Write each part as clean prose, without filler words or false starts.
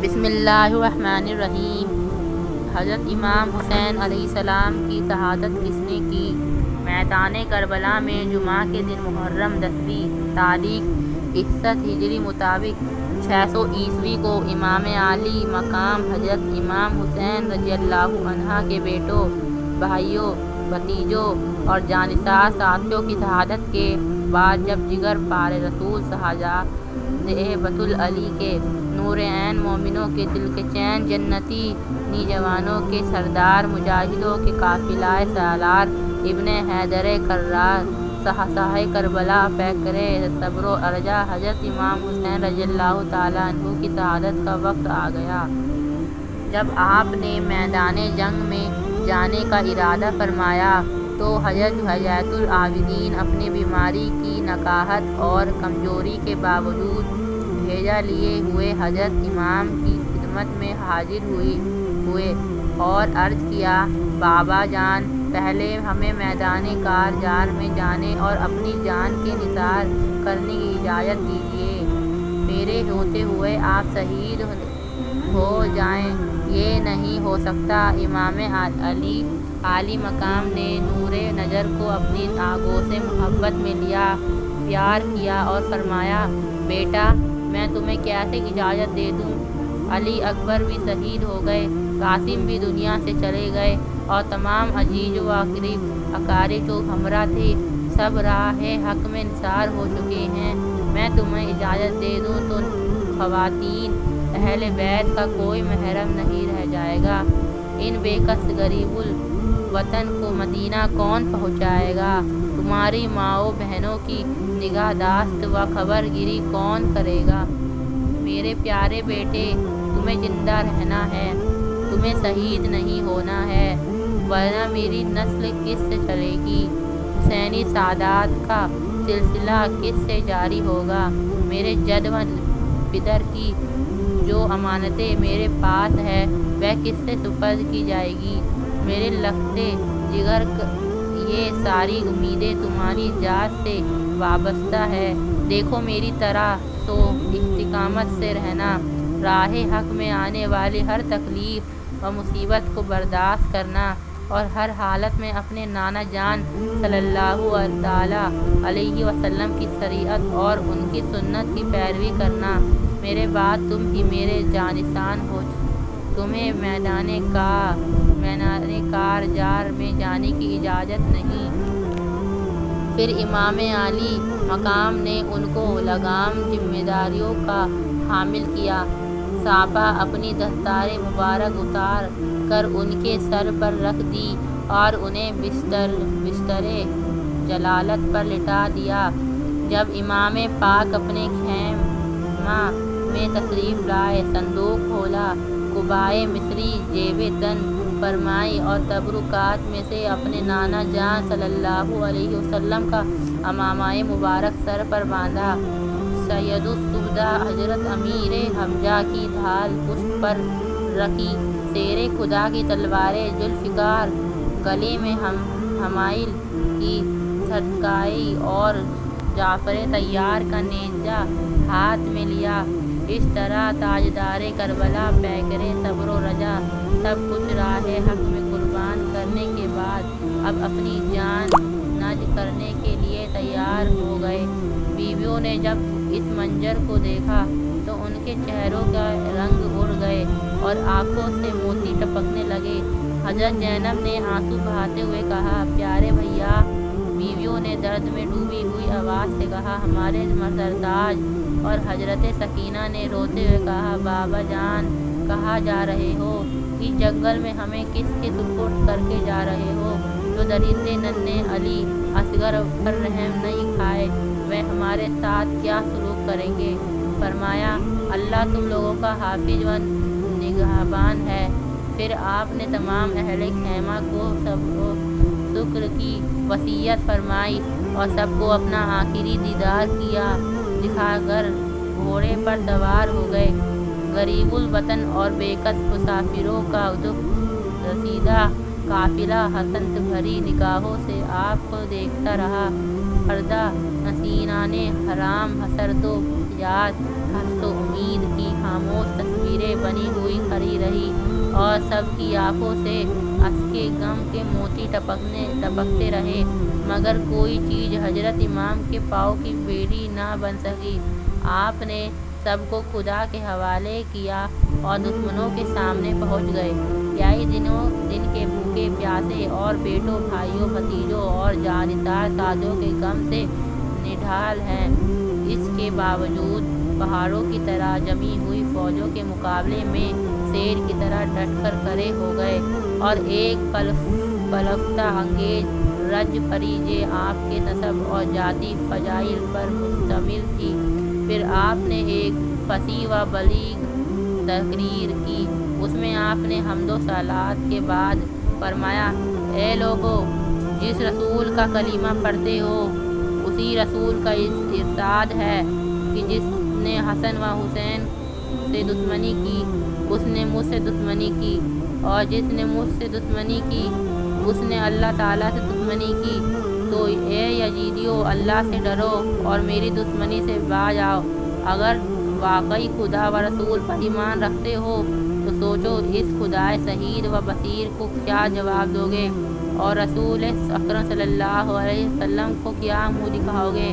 بسم اللہ الرحمن الرحیم۔ حضرت امام حسین علیہ السلام کی شہادت کس نے کی؟ میدان کربلا میں جمعہ کے دن محرم 10ویں تاریخ 61 ہجری مطابق 600 عیسوی کو امام عالی مقام حضرت امام حسین رضی اللہ عنہ کے بیٹوں، بھائیوں، بھتیجوں اور جانثار ساتھیوں کی شہادت کے بعد جب جگر پارے رسول شہزادہ ہیبت علی کے نور عین مومنوں کے دل کے چین جنتی نوجوانوں کے سردار مجاہدوں کے قافلہ سالار ابن حیدر کرار شہنشاہ کربلا پیکر صبر و ارجا حضرت امام حسین رضی اللہ تعالیٰ عنہ کی شہادت کا وقت آ گیا، جب آپ نے میدان جنگ میں جانے کا ارادہ فرمایا تو حضرت حجۃ العابدین اپنی بیماری کی نکاہت اور کمزوری کے باوجود بھیجا لیے ہوئے حضرت امام کی خدمت میں حاضر ہوئے اور عرض کیا، بابا جان، پہلے ہمیں میدان کارزار میں جانے اور اپنی جان کے نثار کرنے کی اجازت دیجیے۔ میرے ہوتے ہوئے آپ شہید ہو جائیں، یہ نہیں ہو سکتا۔ امام عالی مقام نے نور نظر کو اپنی آغوش محبت میں لیا، پیار کیا اور فرمایا، بیٹا، میں تمہیں کیسے اجازت دے دوں؟ علی اکبر بھی شہید ہو گئے، قاسم بھی دنیا سے چلے گئے اور تمام عزیز و اقارب جو ہمراہ تھے سب راہ حق میں نثار ہو چکے ہیں۔ میں تمہیں اجازت دے دوں تو خواتین اہل بیت کا کوئی محرم نہیں رہ جائے گا۔ ان بے کس غریب الوطن کو مدینہ کون پہنچائے گا؟ تمہاری ماؤں بہنوں کی نگہداشت و خبر گیری کون کرے گا؟ میرے پیارے بیٹے، تمہیں زندہ رہنا ہے، تمہیں شہید نہیں ہونا ہے، ورنہ میری نسل کس سے چلے گی؟ حسینی سعادت کا سلسلہ کس سے جاری ہوگا؟ میرے جد و پدر کی جو امانتیں میرے پاس ہے وہ کس سے سپرد کی جائے گی؟ میرے لختے جگر، یہ ساری امیدیں تمہاری ذات سے وابستہ ہے۔ دیکھو میری طرح سو استقامت سے رہنا، راہ حق میں آنے والی ہر تکلیف و مصیبت کو برداشت کرنا اور ہر حالت میں اپنے نانا جان صلی اللہ تعالیٰ علیہ وسلم کی شریعت اور ان کی سنت کی پیروی کرنا۔ میرے بعد تم ہی میرے جانشین ہو۔ تمہیں میدان کارزار میں جانے کی اجازت نہیں۔ پھر امام عالی مقام نے ان کو لگام ذمہ داریوں کا حامل کیا۔ صحابہ اپنی دستار مبارک اتار کر ان کے سر پر رکھ دی اور انہیں بستر جلالت پر لٹا دیا۔ جب امام پاک اپنے خیمہ میں تشریف لائے، صندوق کھولا، قبائے مصری زیب تن فرمائی اور تبرکات میں سے اپنے نانا جان صلی اللہ علیہ وسلم کا عمامہ مبارک سر پر باندھا، سید الشہداء حضرت امیر حمزہ کی ڈھال پشت پر رکھی، شیر خدا کی تلوار ذوالفقار گلے میں حمائل کی سرکائی اور جعفر طیار کا نیزہ ہاتھ میں لیا۔ اس طرح تاجدار کربلا پیکر صبر و رجا سب کچھ راہ حق میں قربان کرنے کے بعد اب اپنی جان نذر کرنے کے لیے تیار ہو گئے۔ بیویوں نے جب اس منظر کو دیکھا تو ان کے چہروں کے رنگ اڑ گئے اور آنکھوں سے موتی ٹپکنے لگے۔ حضرت زینب نے آنسو بہاتے ہوئے کہا، پیارے بھیا۔ بیویوں نے درد میں ڈوبی ہوئی آواز سے کہا، ہمارے سرتاج۔ اور حضرت سکینہ نے روتے ہوئے کہا، بابا جان، کہاں جا رہے ہو؟ اس جنگل میں ہمیں کس کے سپرد کر کے جا رہے ہو؟ جو درندے ننھے علی اصغر پر رحم نہیں کھائے وہ ہمارے ساتھ کیا سلوک کریں گے؟ فرمایا، اللہ تم لوگوں کا حافظ و نگہبان ہے۔ پھر آپ نے تمام اہل خیمہ کو صبر و شکر کی وصیت فرمائی اور سب کو اپنا آخری دیدار کیا دکھا کر گھوڑے پر سوار ہو گئے۔ غریب الوطن اور بے کس مسافروں کا دکھ رسیدہ قافلہ حسرت بھری نگاہوں سے آپ کو دیکھتا رہا۔ پردہ نشینان حرام حسرت و یاد حرص و امید کی خاموش تصویریں بنی ہوئی کھڑی رہی اور سب کی آنکھوں سے اشکِ غم کے موتی ٹپکتے رہے، مگر کوئی چیز حضرت امام کے پاؤں کی بیڑی نہ بن سکی۔ آپ نے سب کو خدا کے حوالے کیا اور دشمنوں کے سامنے پہنچ گئے۔ یہی دن کے بھوکے پیاسے اور بیٹوں، بھائیوں، بھتیجوں اور جانثار تاجوں کے غم سے نڈھال ہیں۔ اس کے باوجود پہاڑوں کی طرح جمی ہوئی فوجوں کے مقابلے میں شیر کی طرح ڈٹ کر کھڑے ہو گئے اور ایک پلفتہ انگیز رج پڑی جو آپ کے نسب اور ذاتی فضائل پر مشتمل تھی۔ پھر آپ نے ایک فصیح و بلیغ تقریر کی۔ اس میں آپ نے حمد و صلوات کے بعد فرمایا: اے لوگو، جس رسول کا کلمہ پڑھتے ہو اسی رسول کا ارشاد ہے کہ جس نے حسن و حسین سے دشمنی کی اس نے مجھ سے دشمنی کی، اور جس نے مجھ سے دشمنی کی اس نے اللہ تعالیٰ سے دشمنی کی۔ تو اے یزیدیو، اللہ سے ڈرو اور میری دشمنی سے باز آؤ۔ اگر واقعی خدا و رسول پر ایمان رکھتے ہو تو سوچو اس خدائے شہید و بصیر کو کیا جواب دو گے، اور رسول اکرم صلی اللہ علیہ وسلم کو کیا منہ دکھاؤ گے؟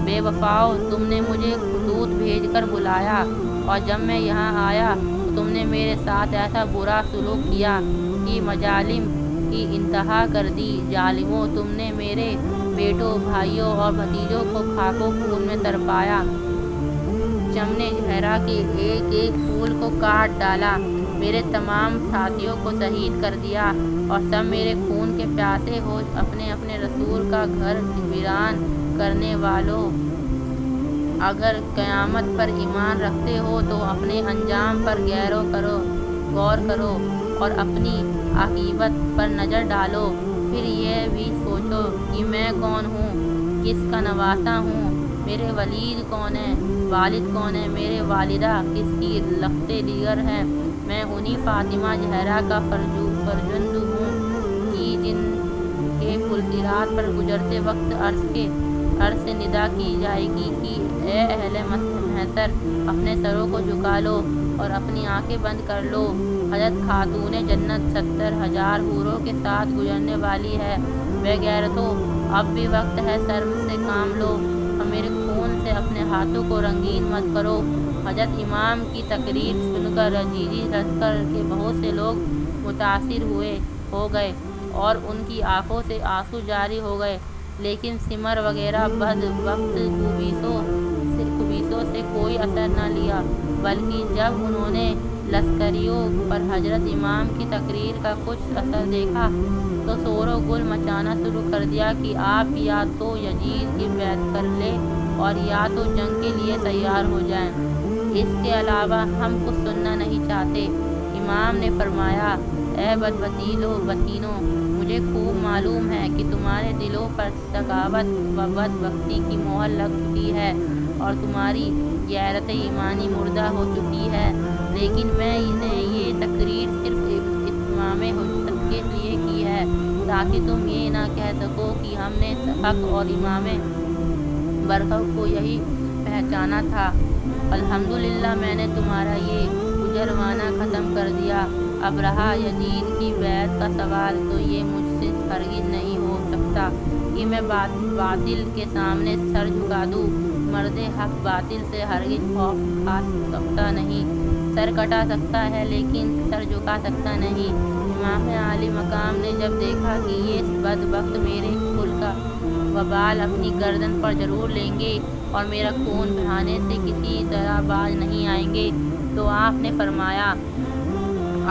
بے وفاؤ، تم نے مجھے خطوط بھیج کر بلایا اور جب میں یہاں آیا تو تم نے میرے ساتھ ایسا برا سلوک کیا کہ مظالم کی انتہا کر دی۔ ظالموں، تم نے میرے بیٹوں، بھائیوں اور بھتیجوں کو خاک و خون میں تڑپایا، چمن زہرا کے ایک ایک پھول کو کاٹ ڈالا، میرے تمام ساتھیوں کو شہید کر دیا، اور سب میرے خون کے پیاسے ہو۔ اپنے اپنے رسول کا گھر ویران کرنے والوں، اگر قیامت پر ایمان رکھتے ہو تو اپنے انجام پر غور کرو اور اپنی عاقبت پر نظر ڈالو۔ پھر یہ بھی سوچو کہ میں کون ہوں، کس کا نواسہ ہوں، میرے والد کون ہے، میرے والدہ کس کی لخت دیگر ہے۔ میں انہی فاطمہ زہرا کا فرزند ہوں کہ جن کے پلصراط پر گزرتے وقت عرش سے ندا کی جائے گی کہ اے اہل محشر، اپنے سروں کو جھکا لو اور اپنی آنکھیں بند کر لو۔ حضرت خاتون جنت 70,000 حوروں کے ساتھ گزرنے والی ہے۔ بے غیرتوں، اب بھی وقت ہے، شرم سے کام لو اور میرے خون سے اپنے ہاتھوں کو رنگین مت کرو۔ حضرت امام کی تقریر سن کر عزیزی لشکر کے بہت سے لوگ متاثر ہو گئے اور ان کی آنکھوں سے آنسو جاری ہو گئے، لیکن سمر وغیرہ بد وقت خوبیصوں سے کوئی اثر نہ لیا، بلکہ جب انہوں نے لشکریوں پر حضرت امام کی تقریر کا کچھ اثر دیکھا تو شور و گل مچانا شروع کر دیا کہ آپ یا تو یزید کی بیعت کر لیں اور یا تو جنگ کے لیے تیار ہو جائیں، اس کے علاوہ ہم کچھ سننا نہیں چاہتے۔ امام نے فرمایا: اے بدبختینو، مجھے خوب معلوم ہے کہ تمہارے دلوں پر سخاوت و بدبختی کی مہر لگ چکی ہے اور تمہاری غیرت ایمانی مردہ ہو چکی ہے، لیکن میں نے یہ تقریر صرف اتمام حجت کے لیے کی ہے تاکہ تم یہ نہ کہہ سکو کہ ہم نے حق اور امام برحق کو یہی پہچانا تھا۔ الحمدللہ، میں نے تمہارا یہ اجروانہ ختم کر دیا۔ اب رہا یزید کی بیعت کا سوال، تو یہ مجھ سے ہرگز نہیں ہو سکتا کہ میں باطل کے سامنے سر جھکا دوں۔ مرد حق باطل سے ہرگز خوف کھا سکتا نہیں، سر کٹا سکتا ہے لیکن سر جھکا سکتا نہیں۔ امام عالی مقام نے جب دیکھا کہ یہ بدبخت میرے کل کا وبال اپنی گردن پر ضرور لیں گے اور میرا خون بہانے سے کسی طرح باز نہیں آئیں گے، تو آپ نے فرمایا: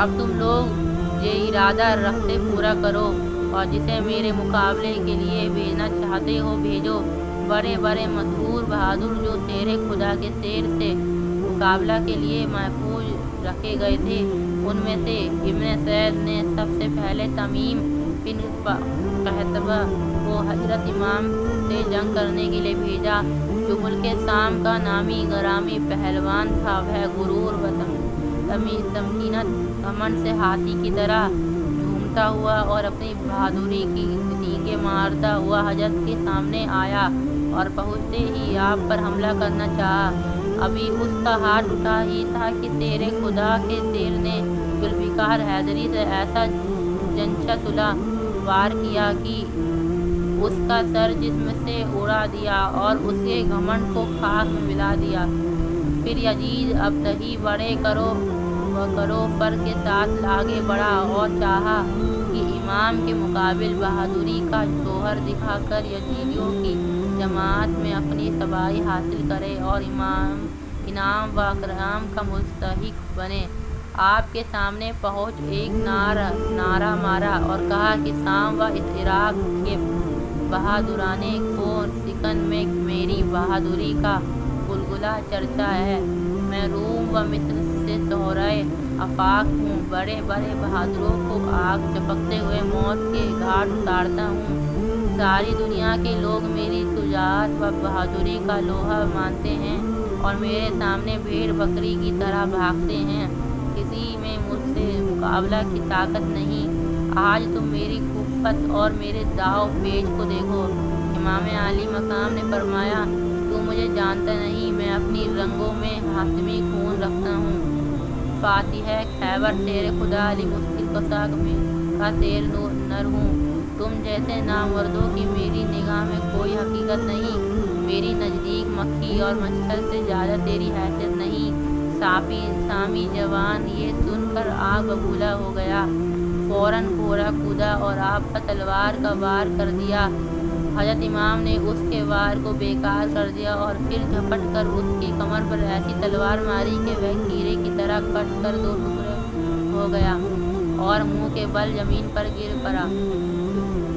اب تم لوگ یہ ارادہ رکھتے پورا کرو اور جسے میرے مقابلے کے لیے بھیجنا چاہتے ہو بھیجو۔ بڑے بڑے مشہور بہادر جو شیر خدا کے شیر سے مقابلہ کے لیے محفوظ رکھے گئے تھے، ان میں سے ابن سعد نے سب سے پہلے تمیم بن قحطبہ کو حضرت امام سے جنگ کرنے کے لیے بھیجا، جو ملک شام کا نامی گرامی پہلوان تھا۔ وہ غرور و تمکنت گھمنڈ سے ہاتھی کی طرح جھومتا ہوا اور اپنی بہادری کی تینکیں مارتا ہوا حضرت کے سامنے آیا اور پہنچتے ہی آپ پر حملہ کرنا چاہا۔ ابھی اس کا ہاتھ اٹھا ہی تھا کہ تیرے خدا کے تیر نے ذوالفقار حیدری سے ایسا جنچہ تلا وار کیا کہ اس کا سر جسم سے اڑا دیا اور اس کے گھمنڈ کو خاک میں ملا دیا۔ پھر یزید ابطحی بڑے کرو فر کے ساتھ آگے بڑھا اور چاہا کہ امام کے مقابل بہادری کا جوہر دکھا کر یزیدیوں کی جماعت میں اپنی تباہی حاصل کرے اور انعام و اکرام کا مستحق بنے۔ آپ کے سامنے پہنچ ایک نعرہ مارا اور کہا کہ شام و عراق کے بہادرانے کو سکن میں میری بہادری کا گلگلہ چرچا ہے۔ میں روم و مصر سے صحرائے آفاق ہوں، بڑے بڑے بہادروں کو آگ چپکتے ہوئے موت کے گھاٹ اتارتا ہوں۔ ساری دنیا کے لوگ میری شجاعت و بہادری کا لوہا مانتے ہیں اور میرے سامنے بھیڑ بکری کی طرح بھاگتے ہیں۔ کسی میں مجھ سے مقابلہ کی طاقت نہیں۔ آج تم میری خفت اور میرے داؤ پیچ کو دیکھو۔ امام عالی مقام نے فرمایا، تو مجھے جانتا نہیں، میں اپنی رگوں میں ہاشمی خون رکھتا ہوں۔ فاتح خیبر شیر خدا علی مشکل کشا کا شیر نر ہوں۔ تم جیسے نامردوں کی میری نگاہ میں کوئی حقیقت نہیں۔ میری نزدیک مکھی اور مچھر سے زیادہ تیری حیثیت نہیں۔ سامی جوان یہ سن کر آگ ببولا ہو گیا، فوراً گھوڑا کودا اور آپ پر تلوار کا وار کر دیا۔ حضرت امام نے اس کے وار کو بیکار کر دیا اور پھر جھپٹ کر اس کی کمر پر ایسی تلوار ماری کہ وہ کیڑے کی طرح کٹ کر دو ٹکڑے ہو گیا اور منہ کے بل زمین پر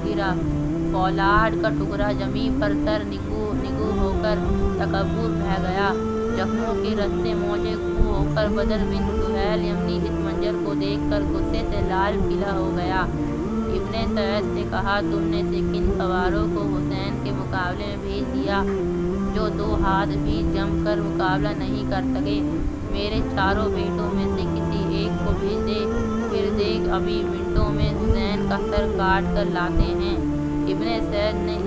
گرا۔ فولاد کا ٹکڑا زمین پر سر نگو ہو کر تکبر بہہ گیا۔ زخموں کے رستے موجے خوں ہو کر بدر بن سہیل یمنی اس منظر کو دیکھ کر غصے سے لال پیلا ہو گیا۔ ابن سعد سے کہا، تم نے کن سواروں کو حسین کے مقابلے میں بھیج دیا جو دو ہاتھ بھی جم کر مقابلہ نہیں کر سکے؟ میرے چاروں بیٹوں میں سے کسی ایک کو بھیج دے، پھر دیکھ ابھی منٹوں میں حسین کا سر کاٹ کر لاتے ہیں۔ ابن سعد نے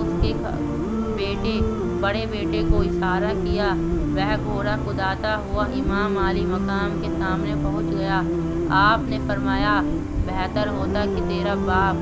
اس کے بڑے بیٹے کو اشارہ کیا۔ وہ گھوڑا کوداتا ہوا امام عالی مقام کے سامنے پہنچ گیا۔ آپ نے فرمایا، بہتر ہوتا کہ تیرا باپ